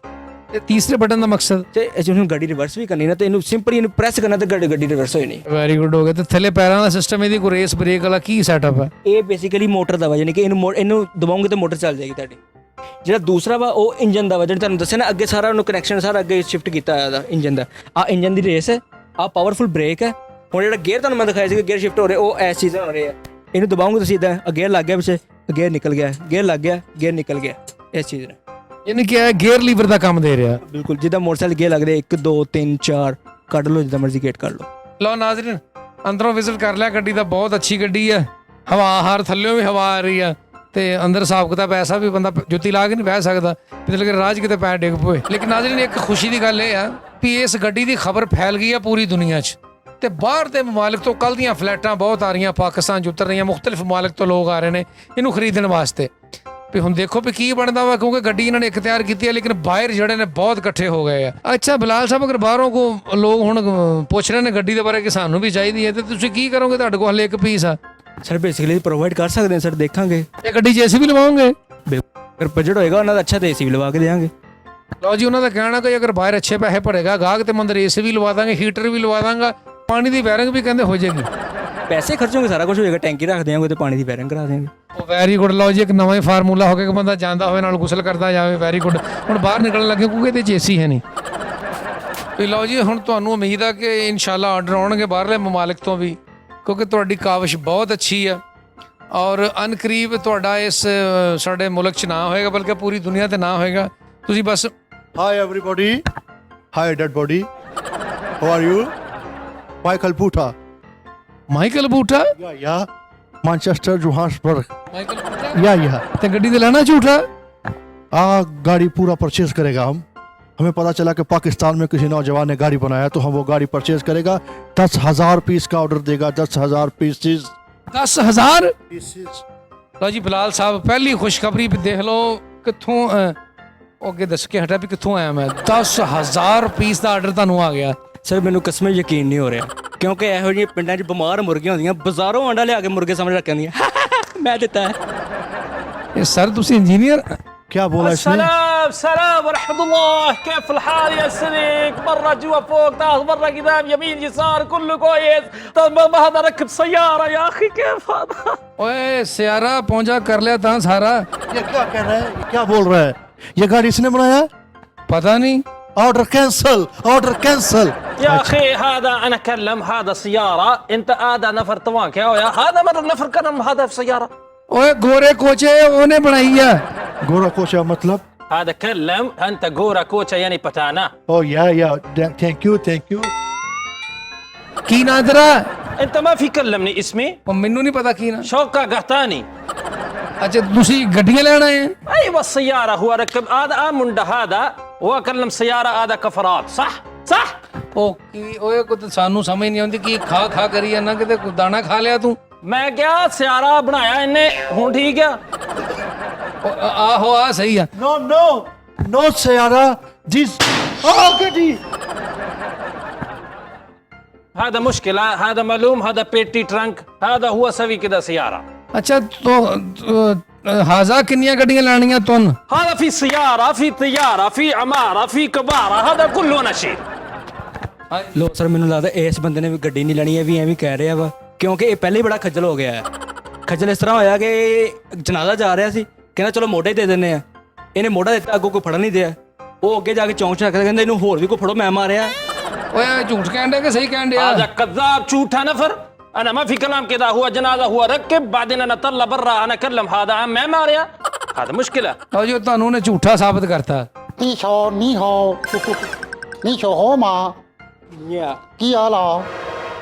ਤੇ ਤੀਸਰੇ ਬਟਨ ਦਾ ਮਕਸਦ? ਤੇ ਜਿਹਨੂੰ ਗੱਡੀ ਰਿਵਰਸ ਵੀ ਕਰਨੀ ਨਾ ਤੇ ਇਹਨੂੰ ਸਿੰਪਲੀ ਇਹਨੂੰ ਪ੍ਰੈਸ ਕਰਨਾ ਤੇ ਗੱਡੀ ਰਿਵਰਸ ਹੋਈ ਨਹੀਂ। ਵੈਰੀ ਗੁੱਡ ਹੋ ਗਿਆ। ਤੇ ਥੱਲੇ ਪੈਰਾਂ ਦਾ ਸਿਸਟਮ, ਇਹਦੀ ਕੋਈ ਰੇਸ ਬ੍ਰੇਕ ਵਾਲਾ ਕੀ ਸੈਟਅਪ ਹੈ? ਇਹ ਬੇਸਿਕਲੀ ਮੋਟਰ ਦਾ ਵਾ, ਯਾਨੀ ਕਿ ਇਹਨੂੰ ਦਬਾਓਗੇ ਤੇ ਮੋਟਰ ਚੱਲ ਜਾਏਗੀ ਤੁਹਾਡੀ। ਜਿਹੜਾ ਦੂਸਰਾ ਵਾ ਉਹ ਇੰਜਨ ਦਾ ਵਾ, ਜਿਹੜਾ ਤੁਹਾਨੂੰ ਦੱਸਿਆ ਨਾ ਅੱਗੇ ਸਾਰਾ ਉਹਨੂੰ ਕਨੈਕਸ਼ਨ ਸਾਰਾ ਅੱਗੇ ਸ਼ਿਫਟ ਕੀਤਾ ਹੋਇਆ ਦਾ ਇੰਜਨ ਦਾ। ਆ ਇੰਜਨ ਦੀ ਰੇਸ ਹੈ, ਆ ਪਾਵਰਫੁਲ ਬ੍ਰੇਕ ਹੈ। ਹੁਣ ਜਿਹੜਾ ਗੇਅਰ ਤੁਹਾਨੂੰ ਮੈਂ ਦਿਖਾਇਆ ਸੀ ਗੇਅਰ ਸ਼ਿਫਟ ਹੋ ਰਿਹਾ, ਉਹ ਐਸ ਚੀਜ਼ ਹੋ ਰਿਹਾ। ਇਹਨੂੰ ਦਬਾਓਗੇ ਤੁਸੀਂ ਇਦਾਂ, ਗੇਅਰ ਲੱਗ ਗਿਆ ਪਿੱਛੇ, ਗੇਅਰ ਨਿਕਲ ਗਿਆ, ਗੇਅਰ ਲੱਗ ਗਿਆ, ਗੇਅਰ ਨਿਕਲ ਗਿਆ, ਇਸ ਚੀਜ਼ ਨੇ। ਯਾਨੀ ਕਿ ਇਹ ਗੇਅਰ ਲੀਵਰ ਦਾ ਕੰਮ ਦੇ ਰਿਹਾ। ਬਿਲਕੁਲ ਜਿੱਦਾਂ ਮੋਟਰਸਾਈਕਲ ਗੇਅਰ ਲੱਗਦੇ 1 2 3 4 ਕੱਢ ਲਓ, ਜਿੱਦਾਂ ਮਰਜ਼ੀ ਗੇਟ ਕੱਢ ਲਓ। ਲਓ ਨਾਜ਼ਰੀਨ ਅੰਦਰੋਂ ਵਿਜ਼ਿਟ ਕਰ ਲਿਆ ਗੱਡੀ ਦਾ, ਬਹੁਤ ਅੱਛੀ ਗੱਡੀ ਹੈ। ਹਵਾ ਹਰ ਥੱਲਿਓਂ ਵੀ ਹਵਾ ਆ ਰਹੀ ਆ ਤੇ ਅੰਦਰ ਹਿਸਾਬ ਕਿਤਾਬ ਐਸਾ ਵੀ ਬੰਦਾ ਜੁੱਤੀ ਲਾ ਕੇ ਨਹੀਂ ਬਹਿ ਸਕਦਾ, ਮਤਲਬ ਕਿ ਰਾਜ ਕਿਤੇ ਪੈਰ ਡਿੱਗ ਪਏ। ਲੇਕਿਨ ਨਾਜ਼ਰੀਨ ਇੱਕ ਖੁਸ਼ੀ ਦੀ ਗੱਲ ਇਹ ਆ ਵੀ ਇਸ ਗੱਡੀ ਦੀ ਖਬਰ ਫੈਲ ਗਈ ਆ ਪੂਰੀ ਦੁਨੀਆ 'ਚ ਤੇ ਬਾਹਰ ਦੇ ਮਮਾਲਿਕ ਤੋਂ ਕੱਲ੍ਹ ਦੀਆਂ ਫਲੈਟਾਂ ਬਹੁਤ ਆ ਰਹੀਆਂ, ਪਾਕਿਸਤਾਨ 'ਚ ਉਤਰ ਰਹੀਆਂ, ਮੁਖਤਲਿਫ ਮਮਾਲਿਕ ਤੋਂ ਲੋਕ ਆ ਰਹੇ ਨੇ ਇਹਨੂੰ ਖਰੀਦਣ ਵਾਸਤੇ। ਵੀ ਹੁਣ ਦੇਖੋ ਵੀ ਕੀ ਬਣਦਾ ਵਾ, ਕਿਉਂਕਿ ਗੱਡੀ ਇਹਨਾਂ ਨੇ ਇੱਕ ਤਿਆਰ ਕੀਤੀ ਹੈ ਲੇਕਿਨ ਬਾਹਰ ਜਿਹੜੇ ਨੇ ਬਹੁਤ ਇਕੱਠੇ ਹੋ ਗਏ ਆ। ਅੱਛਾ ਬਿਲਾਲ ਸਾਹਿਬ ਅਗਰ ਬਾਹਰੋਂ ਕੋ ਲੋਕ ਹੁਣ ਪੁੱਛ ਰਹੇ ਨੇ ਗੱਡੀ ਦੇ ਬਾਰੇ ਕਿ ਸਾਨੂੰ ਵੀ ਚਾਹੀਦੀ ਹੈ ਤੇ ਤੁਸੀਂ ਕੀ ਕਰੋਗੇ? ਤੁਹਾਡੇ ਕੋਲ ਹਲੇ ਇੱਕ ਪੀਸ ਆ। ਸਰ ਬੇਸਿਕਲੀ ਪ੍ਰੋਵਾਈਡ ਕਰ ਸਕਦੇ ਹਾਂ ਸਰ, ਦੇਖਾਂਗੇ। ਇਹ ਗੱਡੀ 'ਚ ਏਸੀ ਵੀ ਲਵਾਓਗੇ? ਅਗਰ ਬਜਟ ਹੋਏਗਾ ਉਹਨਾਂ ਦਾ ਅੱਛਾ ਤੇ ਏਸੀ ਵੀ ਲਵਾ ਕੇ ਦੇਵਾਂਗੇ। ਲਓ ਜੀ ਉਹਨਾਂ ਦਾ ਕਹਿਣਾ ਕਿ ਅਗਰ ਬਾਹਰ ਅੱਛੇ ਪੈਸੇ ਭਰੇਗਾ ਗਾਹਕ ਤੇ ਮੰਦਰ ਏਸੀ ਵੀ ਲਵਾ ਦਾਂਗੇ, ਹੀਟਰ ਵੀ ਲਵਾ ਦਾਂਗਾ, ਪਾਣੀ ਦੀ ਵਾਇਰਿੰਗ ਵੀ ਕਹਿੰਦੇ ਹੋ ਜਾਏਗੀ। ਪੈਸੇ ਖਰਚੋਗੇ ਸਾਰਾ ਕੁਝ ਹੋਏਗਾ, ਟੈਂਕੀ ਰੱਖ ਦਿਆਂਗੇ ਤੇ ਪਾਣੀ ਦੀ ਵਾਇਰਿੰਗ ਕਰਾ ਦੇਵਾਂਗੇ। ਉਹ ਵੈਰੀ ਗੁੱਡ। ਲਓ ਜੀ ਇੱਕ ਨਵਾਂ ਹੀ ਫਾਰਮੂਲਾ ਹੋ ਗਿਆ ਕਿ ਬੰਦਾ ਜਾਂਦਾ ਹੋਵੇ ਨਾਲ ਗੁਸਲ ਕਰਦਾ ਜਾਵੇ। Very good. ਹੁਣ ਬਾਹਰ ਨਿਕਲਣ ਲੱਗੇ ਕਿਉਂਕਿ ਇਹਦੇ 'ਚ ਏਸੀ ਹੈ ਨਹੀਂ। ਵੀ ਲਓ ਜੀ ਹੁਣ ਤੁਹਾਨੂੰ ਉਮੀਦ ਆ ਕਿ ਇਨਸ਼ਾਅੱਲਾ ਆਰਡਰ ਆਉਣਗੇ ਬਾਹਰਲੇ ਮਮਾਲਿਕ ਤੋਂ ਵੀ, ਕਿਉਂਕਿ ਤੁਹਾਡੀ ਕਾਵਿਸ਼ ਬਹੁਤ ਅੱਛੀ ਆ ਔਰ ਅਨਕਰੀਬ ਤੁਹਾਡਾ ਇਸ ਸਾਡੇ ਮੁਲਕ 'ਚ ਨਾ ਹੋਏਗਾ ਬਲਕਿ ਪੂਰੀ ਦੁਨੀਆ ਤੇ ਨਾ ਹੋਏਗਾ। ਤੁਸੀਂ ਬਸ Hi everybody. Hi dead body. How are you? Michael Buta. Michael Buta? Yeah. Manchester, Johannesburg. Michael Buta Yeah. ਤੇ ਗੱਡੀ ਤੇ ਲੈਣਾ ਝੂਠਾ? गाड़ी पूरा परचेज करेगा हम। हमें पता चला कि पाकिस्तान में किसी नौजवान ने गाड़ी बनाया तो हम वो गाड़ी परचेज करेगा। 10,000 पीस का ऑर्डर देगा। 10,000 पीसेज। 10,000? ਲਓ ਜੀ ਬਿਲਾਲ ਸਾਹਿਬ ਪਹਿਲੀ ਖੁਸ਼ਖਬਰੀ ਵੀ ਦੇਖ ਲਓ ਕਿੱਥੋਂ ਉਹ ਅੱਗੇ ਦੱਸ ਕੇ ਹਟਿਆ ਵੀ ਕਿੱਥੋਂ ਆਇਆ ਮੈਂ। 10,000 ਪੀਸ ਦਾ ਆਰਡਰ ਤੁਹਾਨੂੰ ਆ ਗਿਆ। ਸਰ ਮੈਨੂੰ ਕਸਮ ਯਕੀਨ ਨਹੀਂ ਹੋ ਰਿਹਾ ਕਿਉਂਕਿ ਇਹੋ ਜਿਹੀਆਂ ਪਿੰਡਾਂ 'ਚ ਬਿਮਾਰ ਮੁਰਗੀਆਂ ਹੁੰਦੀਆਂ, ਬਾਜ਼ਾਰੋਂ ਅੰਡਾ ਲਿਆ ਕੇ ਮੁਰਗੇ ਸਾਹਮਣੇ ਰੱਖ ਜਾਂਦੀਆਂ ਮੈਂ ਦਿੱਤਾ ਹੈ। ਇਹ ਸਰ ਤੁਸੀਂ ਇੰਜੀਨੀਅਰ? क्या बोला इसने? سلام ورحمة الله، كيف الحال يا سلك؟ مرة جوا فوق تحت، مرة قدام يمين يسار، كله كويس. طب ما هذا ركب سيارة يا أخي، كيف هذا؟ ਓਏ ਸਿਆਰਾ ਪਹੁੰਚਾ ਕਰ ਲਿਆ ਤਾਂ ਸਾਰਾ। ये क्या कह रहा है? ये क्या बोल रहा है? ये गाड़ी इसने बनाया? ਪਤਾ ਨਹੀਂ। Order cancel. Order cancel. يا أخي هذا أنا أكلم، هذا سيارة، أنت هذا نفر تواك يا هذا مرة نفر كلم هذا في سيارة. ਓਏ ਗੋਰੇ ਕੋਚੇ ਉਹਨੇ ਬਣਾਈ ਆ। गोरा कोचा मतलब? هذا كلم أنت جورا كوتشا يعني بتانا. Oh yeah. Thank you. ਕੀ ਨਾਂ ਤੇਰਾ? أنت ما في كلمني اسمي؟ ਉਹ ਮੈਨੂੰ ਨਹੀਂ ਪਤਾ ਕੀ ਨਾਂ। شوكا قحطاني. अच्छा ਤੁਸੀਂ ਗੱਡੀਆਂ ਲੈਣ ਆਏ ਆ ايوه السياره هو ركب هذا منده هذا هو اكلم سياره هذا كفرات صح صح ਉਹ ਕੀ ਓਏ ਕੋਈ ਸਾਨੂੰ ਸਮਝ ਨਹੀਂ ਆਉਂਦੀ ਕੀ ਖਾ ਖਾ ਕਰੀ ਜਾਂਦਾ ਕਿਤੇ ਕੋਈ ਦਾਣਾ ਖਾ ਲਿਆ ਤੂੰ ਮੈਂ ਕਿਹਾ ਸਿਆਰਾ ਬਣਾਇਆ ਇਹਨੇ ਹੁਣ ਠੀਕ ਆ ਆਹੋ ਆ ਸਹੀ ਆ No, no, no, Sayara. This. Oh, goody. هذا مشكلة هذا معلوم هذا بيتي ترنك هذا هو سوي كده سيارة ਅੱਛਾ ਤੋ ਹਾਜ਼ਾ ਕਿੰਨੀਆਂ ਗੱਡੀਆਂ ਲੈਣੀਆਂ ਤੁਨ هذا في سيارة في طيارة في عمارة في كبارة هذا كله نشيد ਲੋ ਸਰ ਮੈਨੂੰ ਲੱਗਦਾ ਇਸ ਬੰਦੇ ਨੇ ਵੀ ਗੱਡੀ ਨਹੀਂ ਲੈਣੀ, ਇਹ ਵੀ ਐਵੇਂ ਕਹਿ ਰਿਹਾ ਵਾ ਕਿਉਂਕਿ ਇਹ ਪਹਿਲੇ ਹੀ ਬੜਾ ਖੱਜਲ ਹੋ ਗਿਆ ਹੈ। ਖੱਜਲ ਇਸ ਤਰ੍ਹਾਂ ਹੋਇਆ ਕਿ ਜਨਾਜ਼ਾ ਜਾ ਰਿਹਾ ਸੀ, ਕਹਿੰਦਾ ਚਲੋ ਮੋਢਾ ਹੀ ਦੇ ਦਿੰਦੇ ਆ, ਇਹਨੇ ਮੋਢਾ ਦਿੱਤਾ, ਅੱਗੋਂ ਕੋਈ ਫੜਨ ਨਹੀਂ ਦਿਆ, ਉਹ ਅੱਗੇ ਜਾ ਕੇ ਚੌਂਕ ਚ ਰੱਖਦਾ, ਕਹਿੰਦਾ ਇਹਨੂੰ ਹੋਰ ਵੀ ਕੋਈ ਫੜੋ, ਮੈਂ ਮਾਰਿਆ। ਓਏ ਝੂਠ ਕਹਿਣ ਡਿਆ ਕਿ ਸਹੀ ਕਹਿਣ ਡਿਆ هذا كذاب झूठा نفر انا ما في كلام كده هو جنازة هو ركب بعدين انا طلع برا انا اكلم هذا ما ماريا هذا مشكلة ਉਹ ਜੋ ਤੁਹਾਨੂੰ ਨੇ ਝੂਠਾ ਸਾਬਤ ਕਰਤਾ 你好，你好，你好好嘛？ਕੀ ਹਾਲ ਆ?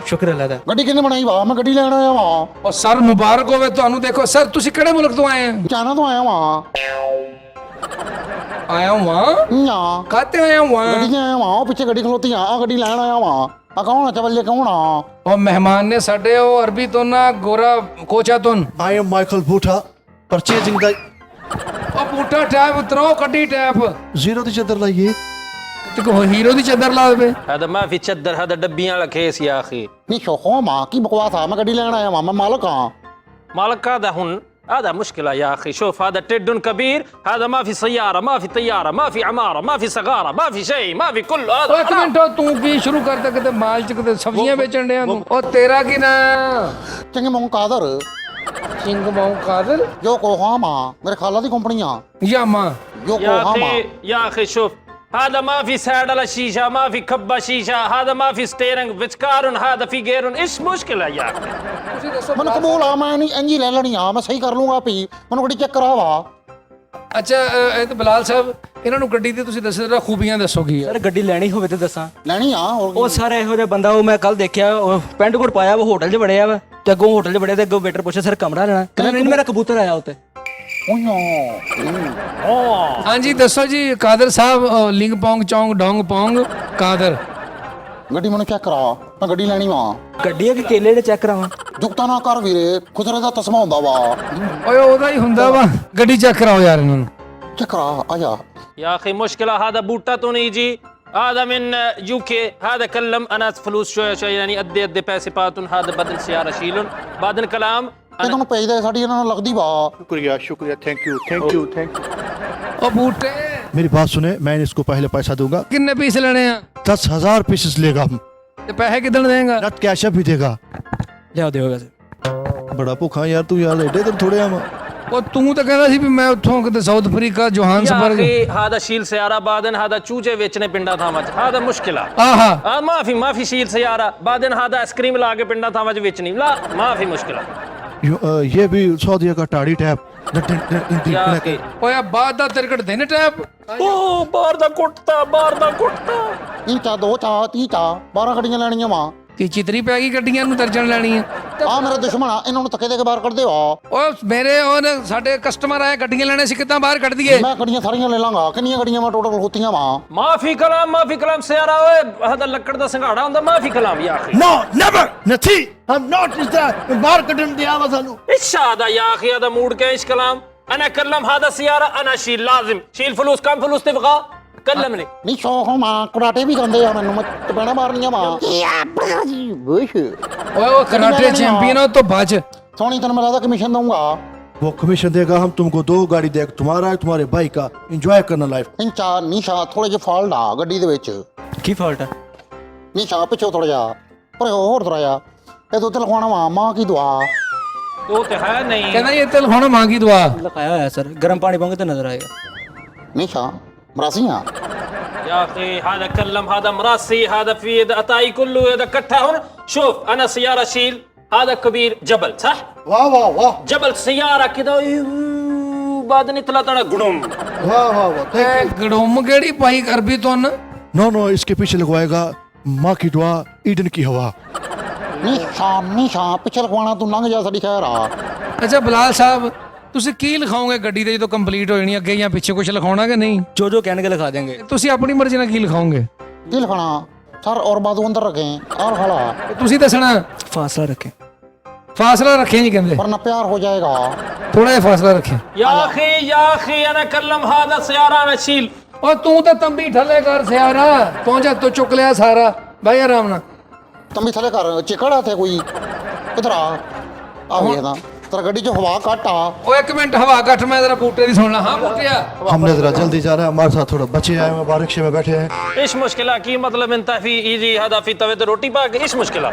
ਸ਼ੁਕਰ ਅੱਲਾ ਦਾ। ਗੱਡੀ ਕਿੰਨੇ ਬਣਾਈ ਵਾ? ਮੈਂ ਗੱਡੀ ਲੈਣ ਆਇਆ ਵਾਂ। ਉਹ ਸਰ ਮੁਬਾਰਕ ਹੋਵੇ ਤੁਹਾਨੂੰ। ਦੇਖੋ ਸਰ ਤੁਸੀਂ ਕਿਹੜੇ ਮੁਲਕ ਤੋਂ ਆਏ ਆ ਚਾਈਨਾ ਤੋਂ ਆਇਆ ਵਾਂ। ਆਇਆ ਵਾਂ ਨਾ ਕਾਤੇ ਆਇਆ ਵਾਂ ਗੱਡੀ 'ਚ ਆਇਆ ਵਾਂ, ਉਹ ਪਿੱਛੇ ਗੱਡੀ ਖਲੋਤੀ ਆ ਗੱਡੀ ਲੈਣ ਆਇਆ ਵਾਂ। ਆ ਕੌਣ ਆ ਚਵੱਲੇ ਕੌਣ ਆ? ਉਹ ਮਹਿਮਾਨ ਨੇ ਸਾਡੇ ਉਹ ਅਰਬੀ ਤੋਂ ਨਾ ਗੋਰਾ ਕੋਚਾ ਤੋਂ I am Michael Bhuta, purchasing the ਉਹ ਬੂਟਾ ਟੈਪ ਉਤਰੋ ਕੱਢੀ ਟੈਪ zero ਦੀ ਚਾਦਰ ਲਾਈਏ। ਤੇ ਕੋ ਹੀਰੋ ਦੀ ਚਾਦਰ ਲਾ ਦੇਵੇ هذا ما في تشدر هذا ਡੱਬੀਆਂ ਵਾਲਾ ਖੇਸ يا اخي ਨੀ ਸ਼ੋਖੋ ਮਾ ਕੀ ਬਕਵਾਸ ਆ? ਮੈਂ ਗੱਡੀ ਲੈਣ ਆਇਆ ਵਾਂ, ਮੈਂ ਮਾਲਕ ਆ। مالك هذا هون هذا مشكلة يا أخي شوف هذا تد كبير هذا ما في سيارة ما في طيارة ما في عمارة ما في سغارة ما في شيء ما في كله ਓਏ هذا ਇੱਕ ਮਿੰਟ ਤੂੰ ਕੀ ਸ਼ੁਰੂ ਕਰਤਾ ਕਿਤੇ ਮਾਲ ਚ ਕਿਤੇ ਸਬਜ਼ੀਆਂ ਵੇਚਣ ਡਿਆ ਤੂੰ ਉਹ ਤੇਰਾ ਕੀ ਨਾ ਚੰਗੇ ਮੂੰਹ ਕਾਦਰ ਸਿੰਘ ਮਾਉ ਕਾਦਰ ਜੋ ਕੋਹਾਮਾ ਮੇਰੇ ਖਾਲਾ ਦੀ ਕੰਪਨੀ ਆ। ਯਾਮਾ ਜੋ يا ਕੋਹਾਮਾ أخي يا أخي شوف هذا ما في ساعد على شيشة ما في كبة شيشة هذا ما في ستيرنج بتكارن هذا في غيرن إيش مشكلة يا أخي ਤੁਸੀਂ ਦੱਸੋ ਮੈਨੂੰ ਕਬੂਲ ਆ, ਮੈਂ ਨਹੀਂ ਇੰਜੀ ਲੈ ਲੈਣੀ ਆ, ਮੈਂ ਸਹੀ ਕਰ ਲੂੰਗਾ ਪੀ, ਮੈਨੂੰ ਗੱਡੀ ਚੈੱਕ ਕਰਾਵਾ। ਅੱਛਾ ਇਹ ਤਾਂ ਬਲਾਲ ਸਾਹਿਬ ਇਹਨਾਂ ਨੂੰ ਗੱਡੀ ਦੀ ਤੁਸੀਂ ਦੱਸੋ ਜਰਾ ਖੂਬੀਆਂ ਦੱਸੋ ਕੀ ਆ ਸਰ ਗੱਡੀ ਲੈਣੀ ਹੋਵੇ ਤੇ ਦੱਸਾਂ। ਲੈਣੀ ਆ ਹੋਰ ਉਹ ਸਾਰਾ ਇਹੋ ਜਿਹਾ ਬੰਦਾ, ਉਹ ਮੈਂ ਕੱਲ ਦੇਖਿਆ, ਉਹ ਪੈਂਟ ਕੋਟ ਪਾਇਆ, ਉਹ ਹੋਟਲ 'ਚ ਵੜਿਆ ਵਾ, ਤੇ ਅੱਗੋਂ ਹੋਟਲ 'ਚ ਵੜਿਆ ਤੇ ਅੱਗੋਂ ਵੇਟਰ ਪੁੱਛਿਆ ਸਰ ਕਮਰਾ ਲੈਣਾ, ਕਹਿੰਦਾ ਨਹੀਂ ਮੇਰਾ ਕਬੂਤਰ ਆਇਆ ਉੱਤੇ। ਹਾਂਜੀ ਦੱਸੋ ਜੀ ਕਾਦਰ ਸਾਹਿਬ ਲਿੰਗ ਪੌਂਗ ਚੌਂਗ ਡੋਂਗ ਪੌਂਗ ਕਾਦਰ ਗੱਡੀ ਮੈਨੂੰ ਚੈੱਕ ਕਰਾ, ਮੈਂ ਗੱਡੀ ਲੈਣੀ ਵਾ। ਗੱਡੀ ਆ ਕਿ ਕੇਲੇ ਦੇ ਚੈੱਕ ਕਰਾਵਾਂ? ਜੁਗਤਾ ਨਾ ਕਰ ਵੀਰੇ, ਖੁਦਰੇ ਦਾ ਤਸਮਾ ਹੁੰਦਾ ਵਾ। ਓਏ ਉਹਦਾ ਹੀ ਹੁੰਦਾ ਵਾ ਗੱਡੀ ਚੈੱਕ ਕਰਾਓ ਯਾਰ ਇਹਨਾਂ ਨੂੰ ਚੈੱਕ ਕਰਾ ਆ ਜਾ। يا أخي مشكلة هذا بوتا تونيجي هذا من يوكي هذا كلم أنا فلوس شوية شوية يعني أدي पैसे باتون هذا بدل سيارة شيلون بعدين كلام ਇਹ ਤੁਹਾਨੂੰ ਭੇਜ ਦੇ, ਸਾਡੀ ਇਹਨਾਂ ਨਾਲ ਲੱਗਦੀ ਵਾ। शुक्रिया शुक्रिया, thank you thank you thank you. ਉਹ ਬੂਟੇ मेरी बात सुने, मैं इसको पहले पैसा दूंगा। ਕਿੰਨੇ ਪੀਸ ਲੈਣੇ ਆ 10,000 पीसेस लेगा, ਤੇ ਪੈਸੇ ਕਿਦਣ ਦੇਗਾ नट कैश भी देगा। ਲਿਆਓ ਦਿਓ ਵੈਸੇ। बड़ा भूखा यार तू यार, एडे तो थोड़े हम। ਉਹ ਤੂੰ ਤਾਂ ਕਹਿੰਦਾ ਸੀ ਵੀ ਮੈਂ ਉੱਥੋਂ ਕਿਤੇ ਸਾਊਥ ਅਫਰੀਕਾ يا ਜੋਹਾਨਸਬਰਗ أخي هذا شيل سيارة بعدين هذا چوجے बेचने पिंडा था मच هذا مشكلة ਆਹਾ ما في شيل سيارة بعدين هذا आइस क्रीम ला के पिंडा था मच बेचनी ला ما في مشكلة ये भी सऊदीया का टाड़ी टैप। يا أخي ਓਏ ਬਾਅਦ ਦਾ ਤਿਰਕਟ ਦੇਣ ਟੈਪ اوه بار دا कुटता ਇਹ ਚਾ ਦੋ ਚਾ 30 ਚਾ 12 ਗੱਡੀਆਂ ਲੈਣੀਆਂ ਵਾ। ਕੀ ਚਿਤਰੀ ਪੈ ਗਈ ਗੱਡੀਆਂ ਨੂੰ ਦਰਜਨ ਲੈਣੀ ਆ ਆ ਮੇਰੇ ਦੁਸ਼ਮਣ ਆ, ਇਹਨਾਂ ਨੂੰ ਧੱਕੇ ਦੇ ਕੇ ਬਾਹਰ ਕੱਢ ਦਿਓ। ਓਏ ਮੇਰੇ ਉਹਨੇ ਸਾਡੇ ਕਸਟਮਰ ਆਏ ਗੱਡੀਆਂ ਲੈਣੇ ਸੀ ਕਿੱਦਾਂ ਬਾਹਰ ਕੱਢ ਦਈਏ ਮੈਂ ਗੱਡੀਆਂ ਸਾਰੀਆਂ ਲੈ ਲਾਂਗਾ। ਕਿੰਨੀਆਂ ਗੱਡੀਆਂ ਵਾ ਟੋਟਲ ਹੋਤੀਆਂ ਵਾ? ما في كلام سيارة هذا لكड़ دا संघाड़ा हुंदा ما في كلام يا أخي No, never, نتي, I'm not is that बाहर कटन दिया वसानु। ايش هذا يا اخي هذا مود كان ايش كلام انا اكلم هذا سياره انا اشيل لازم شيل فلوس كم فلوس تبغى كلمني ਨਹੀਂ ਸ਼ੌਕ ਮਾ ਕਰਾਟੇ ਵੀ ਕਰਦੇ ਆ, ਮੈਨੂੰ ਮੈਂ ਟਪੈਣਾ ਮਾਰਨੀਆਂ ਵਾ। ਓਏ ਉਹ ਕਰਾਟੇ ਚੈਂਪੀਅਨ ਹੋ ਤੋਂ ਬਚ ਸੋਹਣੀ ਤੈਨੂੰ ਮੈਂ ਲੱਗਦਾ ਕਮਿਸ਼ਨ ਦਊਂਗਾ। वो कमीशन देगा, हम तुमको 2 गाड़ी देगा, तुम्हारा है तुम्हारे भाई का। एंजॉय करना लाइफ। ਇੰਚਾ ਨੀਸ਼ਾ ਥੋੜੇ ਜਿਹੇ ਫਾਲਟ ਆ ਗੱਡੀ ਦੇ ਵਿੱਚ। ਕੀ ਫਾਲਟ ਆ? ਨੀਸ਼ਾ ਪਿੱਛੋਂ ਥੋੜਾ ਜਿਹਾ ਪਰ ਹੋਰ ਥੋੜਾ ਜਿਹਾ ਇਹ ਦੁੱਧ ਲਗਵਾਉਣਾ ਵਾ। ਮਾਂ ਕੀ ਦੁਆ वो तो है नहीं ਕਹਿੰਦਾ ਇਹ ਤੇ ਲਖਾਉਣਾ ਮੰਗੀ ਦੁਆ ਲਿਖਾਇਆ ਹੋਇਆ ਸਰ, ਗਰਮ ਪਾਣੀ ਪਾਉਂਗੇ ਤਾਂ ਨਜ਼ਰ ਆਏਗਾ। ਨੀਸ਼ਾ ਮਰਾਸੀਆਂ يا اخي هذا كلم هذا مراسي هذا في اتاي كله هذا كتها هون شوف انا سياره شيل هذا كبير جبل صح ਵਾਹ ਵਾਹ ਵਾਹ جبل سياره كده بعدين طلعت انا قدوم ਵਾਹ ਵਾਹ ਵਾਹ। ਇਹ ਗੜੋਮ ਕਿਹੜੀ ਪਾਈ ਅਰਬੀ ਤੋਂ नो नो, इसके पीछे लगवाएगा माँ की दुआ, ईडन की हवा। ਨੀਸ਼ਾ ਪਿੱਛੇ ਲਗਵਾਉਣਾ, ਤੂੰ ਲੰਘ ਜਾ, ਸਾਡੀ ਖੈਰ ਆ। ਅੱਛਾ ਬਲਾਲ ਸਾਹਿਬ ਤੁਸੀਂ ਕੀ ਲਿਖਾਓਗੇ ਗੱਡੀ ਤੇ ਜਦੋਂ ਕੰਪਲੀਟ ਹੋ ਜਾਣੀ ਅੱਗੇ ਜਾਂ ਪਿੱਛੇ ਕੁਝ ਲਿਖਾਉਣਾ ਕਿ ਨਹੀਂ? जो जो कहने के लिखा देंगे। ਤੁਸੀਂ ਆਪਣੀ ਮਰਜ਼ੀ ਨਾਲ ਕੀ ਲਿਖਾਓਗੇ? दिल खाना सर और बाजू अंदर रखें और खड़ा ਤੁਸੀਂ ਦੱਸਣਾ। फासला रखें। ਫਾਸਲਾ ਰੱਖੇ ਜੀ ਕਹਿੰਦੇ, वरना प्यार हो जाएगा। ਥੋੜਾ ਜਿਹਾ ਫਾਸਲਾ ਰੱਖੇ। يا اخي انا اكلم هذا سياره انا اشيل ਉਹ ਤੂੰ ਤਾਂ ਤੰਬੀ ਠੱਲੇ ਕਰ ਸਿਆਰਾ, ਪਹੁੰਚਾ ਤੂੰ ਚੁੱਕ ਲਿਆ ਸਾਰਾ, ਬਾਈ ਆਰਾਮ ਨਾਲ। तुम भी थले कर चिकड़ा थे कोई इधर आ ना तेरा गड्डी जो हवा काट आ ਓਏ ਇੱਕ ਮਿੰਟ ਹਵਾ ਘੱਟ, ਮੈਂ ਜ਼ਰਾ ਬੂਟੇ ਦੀ ਸੁਣਨਾ। ਹਾਂ ਬੂਟਿਆ, हमने ज़रा जल्दी जा रहे हैं, हमारे साथ थोड़ा बच्चे आए हुए बारिश में बैठे हैं। ايش مشكله की मतलब انت في يجي هذا في تويت روटी باك ايش مشكله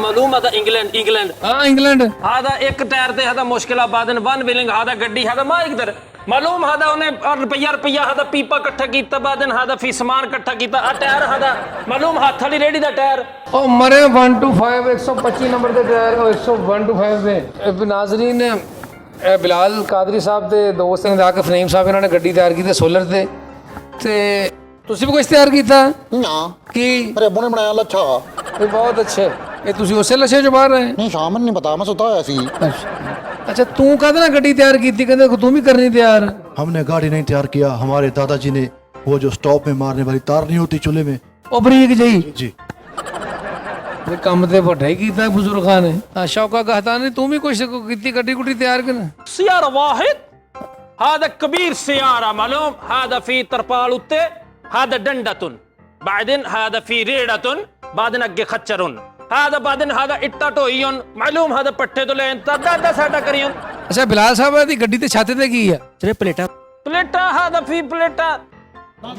معلوم هذا انجلند ਹਾਂ ਇੰਗਲੈਂਡ। هذا एक टायर थे هذا مشكله بعدين वन व्हीलिंग هذا गड्डी هذا ما يقدر मालूम هذا उन्हें रुपया هذا पीपा इकट्ठा कीता بعدين هذا في सामान इकट्ठा कीता आ टायर هذا मालूम हाथ वाली रेडी दा टायर ਉਹ ਮਰੇ 1 to 5 125 ਨੰਬਰ ਦੇ ਟਾਇਰ, ਉਹ 101 to 5 ਦੇ। ਨਾਜ਼ਰੀਨ, ਇਹ ਬਿਲਾਲ ਕਾਦਰੀ ਸਾਹਿਬ ਦੇ ਦੋਸਤ ਨੇ ਦਾ ਕੇ ਫਨੀਮ ਸਾਹਿਬ, ਇਹਨਾਂ ਨੇ ਗੱਡੀ ਤਿਆਰ ਕੀਤੀ ਸੋਲਰ ਤੇ ਤੁਸੀਂ ਵੀ ਕੁਝ ਤਿਆਰ ਕੀਤਾ ना ਕੀ? मेरे अब्बू ने बनाया लच्छा ਇਹ ਬਹੁਤ ਅੱਛੇ। ਇਹ ਤੁਸੀਂ ਉਸੇ ਲੱਛੇ ਚੋਂ ਬਾਹਰ ਰਹੇ? नहीं शाम नहीं पता मैं सुता होया सी ਅੱਛਾ, ਤੂੰ ਕਾਹਦੇ ਨਾਲ ਗੱਡੀ ਤਿਆਰ ਕੀਤੀ? ਕਹਿੰਦੇ ਤੂੰ ਵੀ ਕਰਨੀ ਤਿਆਰ। हमने गाड़ी नहीं तैयार किया, हमारे दादाजी ने वो जो स्टॉप में मारने वाली तार नहीं होती चूल्हे में, ਉਹ ਬਰੀਕ ਜਈ जी ਇਹ ਕੰਮ ਤੇ ਵੱਡਾ ਹੀ ਕੀਤਾ ਬਜ਼ੁਰਗਾਂ ਨੇ। ਸ਼ੌਕਾ ਗਹਤਾਨੀ, ਤੂੰ ਵੀ ਕੁਝ ਕੀਤੀ ਗੱਡੀ ਗੁੱਡੀ ਤਿਆਰ ਕਰ? سياره واحد هذا كبير سياره معلوم هذا في تربال उत्ते هذا دندة بعدين هذا في ريدة بعدين اگے خچرون هذا بعدين هذا اٹا ٹوئیون معلوم هذا پٹھے تو لین دا ساڈا کریون ਅੱਛਾ ਬਿਲਾਲ ਸਾਹਿਬ, ਦੀ ਗੱਡੀ ਤੇ ਛੱਤ ਤੇ ਕੀ ਆ? सिर्फ प्लेटा پلیٹا هذا في پلیٹا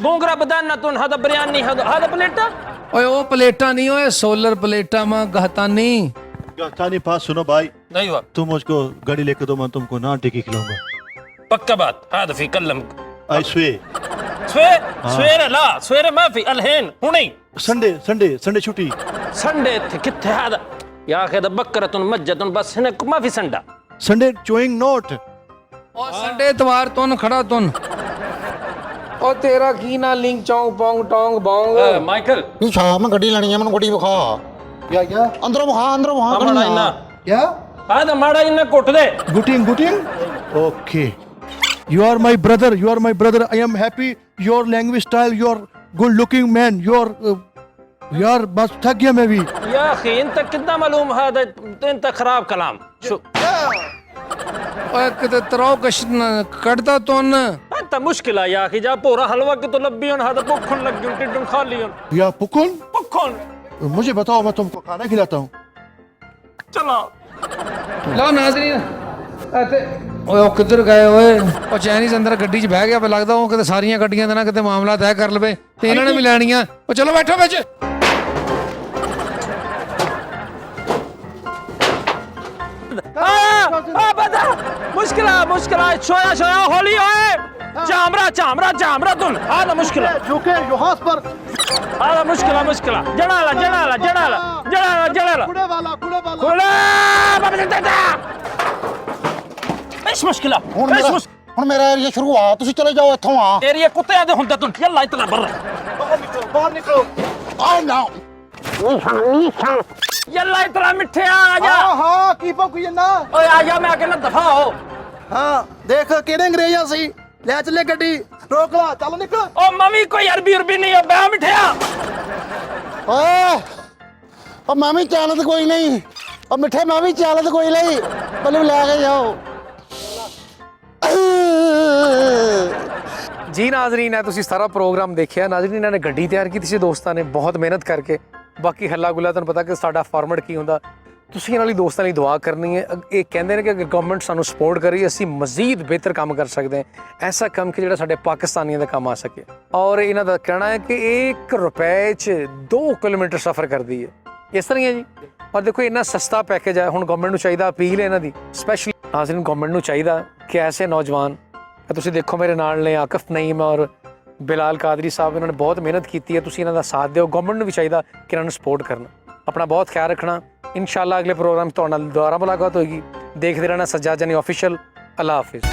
بونگرا بدانتون هذا بریانی هذا پلیٹا ਓਏ ਉਹ ਪਲੇਟਾਂ ਨਹੀਂ, ਓਏ ਸੋਲਰ ਪਲੇਟਾਂ ਮਾ ਗਹਤਾਨੀ। तानी पास सुनो भाई, नहीं हुआ तुम मुझको गाड़ी लेके दो, मैं तुमको नान टिक्की खिलाऊंगा। पक्का बात هذا في كلم आई स्वे سويره لا سويره ما في الحين هوني संडे छुट्टी। سنडे كت هذا يا اخي هذا بكرة مجة بس هناك ما في سنडा संडे चोइंग नोट। ਉਹ ਸੰਡੇ ਇਤਵਾਰ ਤੁਨ ਖੜਾ ਤੁਨ। ਉਹ ਤੇਰਾ ਕੀ ਨਾ link ਚੌਂਗ Pong Tong Bong. Michael नहीं शाम में गड्डी लेनी है मैंने गड्डी विखा क्या अंदर वहाँ माड़ा इन्ना क्या هذا माड़ा इन्ना कोट दे गुटिंग okay. You are my brother, I am happy, your language style, your good looking man, your यार बस थक गया मैं भी। يا اخي انت كده معلوم هذا انت خراب كلام شو ਓਏ ਕਿਤੇ ਤਰੋ ਕਸ਼ ਕੱਢਦਾ ਤੁਨ। انت مشكلة يا اخي جا پورا حلوہ کے تو لبیون هذا بکھن لگیون ٹڈن خالیون या पुकुन, بکھن मुझे बताओ, मैं तुमको खाना खिलाता हूँ। चलो ਲਓ ਨਾਜ਼ਰੀਨ, ਓਏ ਉਹ ਕਿੱਧਰ ਗਏ ਓਏ? ਉਹ ਚਾਈਨੀਜ਼ ਅੰਦਰ ਗੱਡੀ 'ਚ ਬਹਿ ਗਿਆ, ਪਤਾ ਲੱਗਦਾ ਉਹ ਕਿਤੇ ਸਾਰੀਆਂ ਗੱਡੀਆਂ ਦੇ ਨਾਲ ਕਿਤੇ ਮਾਮਲਾ ਤੈਅ ਕਰ ਲਵੇ ਤੇ ਇਹਨਾਂ ਨੇ ਵੀ ਲੈਣੀਆਂ। ਉਹ ਚਲੋ ਬੈਠੋ ਵਿੱਚ। बता मुश्किल शोया होली होए चामरा तुन هذا मुश्किल झुके जहाज पर هذا मुश्किल जड़ाला कुड़े वाला खुला बाबा दादा ايش مشكلة ਹੁਣ ਮੇਰਾ ਏਰੀਆ ਸ਼ੁਰੂ ਆ, ਤੁਸੀਂ ਚਲੇ ਜਾਓ ਇੱਥੋਂ ਆ। एरिया कुत्ते दे हुंदा तुन यल्ला इतना बर्रा बाहर निकलो। ਆ ਨਾ यल्ला इतना मिठे आ जा हाँ की पकुई ना। ओए आ जा मैं आके ना दफा हो हाँ देख केड़े अंग्रेजा सी ले चले गड्डी, रोक ला, चलो निकल। ओ मम्मी कोई अरबी नहीं है बे मिठिया ਓਏ ਉਹ ਮੈਂ ਵੀ ਚਾਲਤ ਕੋਈ ਨਹੀਂ, ਉਹ ਮਿੱਠੇ ਮੈਂ ਵੀ ਚਾਲਤ ਕੋਈ ਨਹੀਂ, ਮੈਨੂੰ ਲੈ ਕੇ ਜਾਓ। ਜੀ ਨਾਜ਼ਰੀਨ, ਹੈ ਤੁਸੀਂ ਸਾਰਾ ਪ੍ਰੋਗਰਾਮ ਦੇਖਿਆ। ਨਾਜ਼ਰੀਨ, ਇਹਨਾਂ ਨੇ ਗੱਡੀ ਤਿਆਰ ਕੀਤੀ ਸੀ ਦੋਸਤਾਂ ਨੇ ਬਹੁਤ ਮਿਹਨਤ ਕਰਕੇ। ਬਾਕੀ ਹੱਲਾ ਗੁੱਲਾ ਤੁਹਾਨੂੰ ਪਤਾ ਕਿ ਸਾਡਾ ਫਾਰਮੈਟ ਕੀ ਹੁੰਦਾ। ਤੁਸੀਂ ਇਹਨਾਂ ਲਈ ਦੋਸਤਾਂ ਲਈ ਦੁਆ ਕਰਨੀ ਹੈ। ਇਹ ਕਹਿੰਦੇ ਨੇ ਕਿ ਅਗਰ ਗਵਰਨਮੈਂਟ ਸਾਨੂੰ ਸਪੋਰਟ ਕਰੇ ਅਸੀਂ ਮਜ਼ੀਦ ਬਿਹਤਰ ਕੰਮ ਕਰ ਸਕਦੇ ਹਾਂ, ਐਸਾ ਕੰਮ ਕਿ ਜਿਹੜਾ ਸਾਡੇ ਪਾਕਿਸਤਾਨੀਆਂ ਦਾ ਕੰਮ ਆ ਸਕੇ। ਔਰ ਇਹਨਾਂ ਦਾ ਕਹਿਣਾ ਹੈ ਕਿ 1 ਰੁਪਏ 'ਚ 2 ਕਿਲੋਮੀਟਰ ਸਫ਼ਰ ਕਰਦੀ ਹੈ। ਇਸ ਤਰ੍ਹਾਂ ਹੀ ਹੈ ਜੀ। ਔਰ ਦੇਖੋ ਇੰਨਾ ਸਸਤਾ ਪੈਕੇਜ ਹੈ। ਹੁਣ ਗਵਰਨਮੈਂਟ ਨੂੰ ਚਾਹੀਦਾ, ਅਪੀਲ ਹੈ ਇਹਨਾਂ ਦੀ ਸਪੈਸ਼ਲੀ ਨਾਜ਼ਰੀਨ, ਗਵਰਨਮੈਂਟ ਨੂੰ ਚਾਹੀਦਾ ਕਿ ਐਸੇ ਨੌਜਵਾਨ, ਤੁਸੀਂ ਦੇਖੋ ਮੇਰੇ ਨਾਲ ਨੇ ਆਕਫ ਨਈਮ ਔਰ ਬਿਲਾਲ ਕਾਦਰੀ ਸਾਹਿਬ, ਇਹਨਾਂ ਨੇ ਬਹੁਤ ਮਿਹਨਤ ਕੀਤੀ ਹੈ। ਤੁਸੀਂ ਇਹਨਾਂ ਦਾ ਸਾਥ ਦਿਓ। ਗਵਰਨਮੈਂਟ ਨੂੰ ਵੀ ਚਾਹੀਦਾ ਕਿ ਇਹਨਾਂ ਨੂੰ ਸਪੋਰਟ ਕਰਨਾ। ਆਪਣਾ ਬਹੁਤ ਖਿਆਲ ਰੱਖਣਾ। ਇਨਸ਼ਾਅੱਲਾ ਅਗਲੇ ਪ੍ਰੋਗਰਾਮ 'ਚ ਤੁਹਾਡੇ ਨਾਲ ਦੁਬਾਰਾ ਮੁਲਾਕਾਤ ਹੋਏਗੀ। ਦੇਖਦੇ ਰਹਿਣਾ ਸੱਜਾਦ ਜਾਨੀ ਆਫੀਸ਼ੀਅਲ। ਅੱਲਾ ਹਾਫਿਜ਼।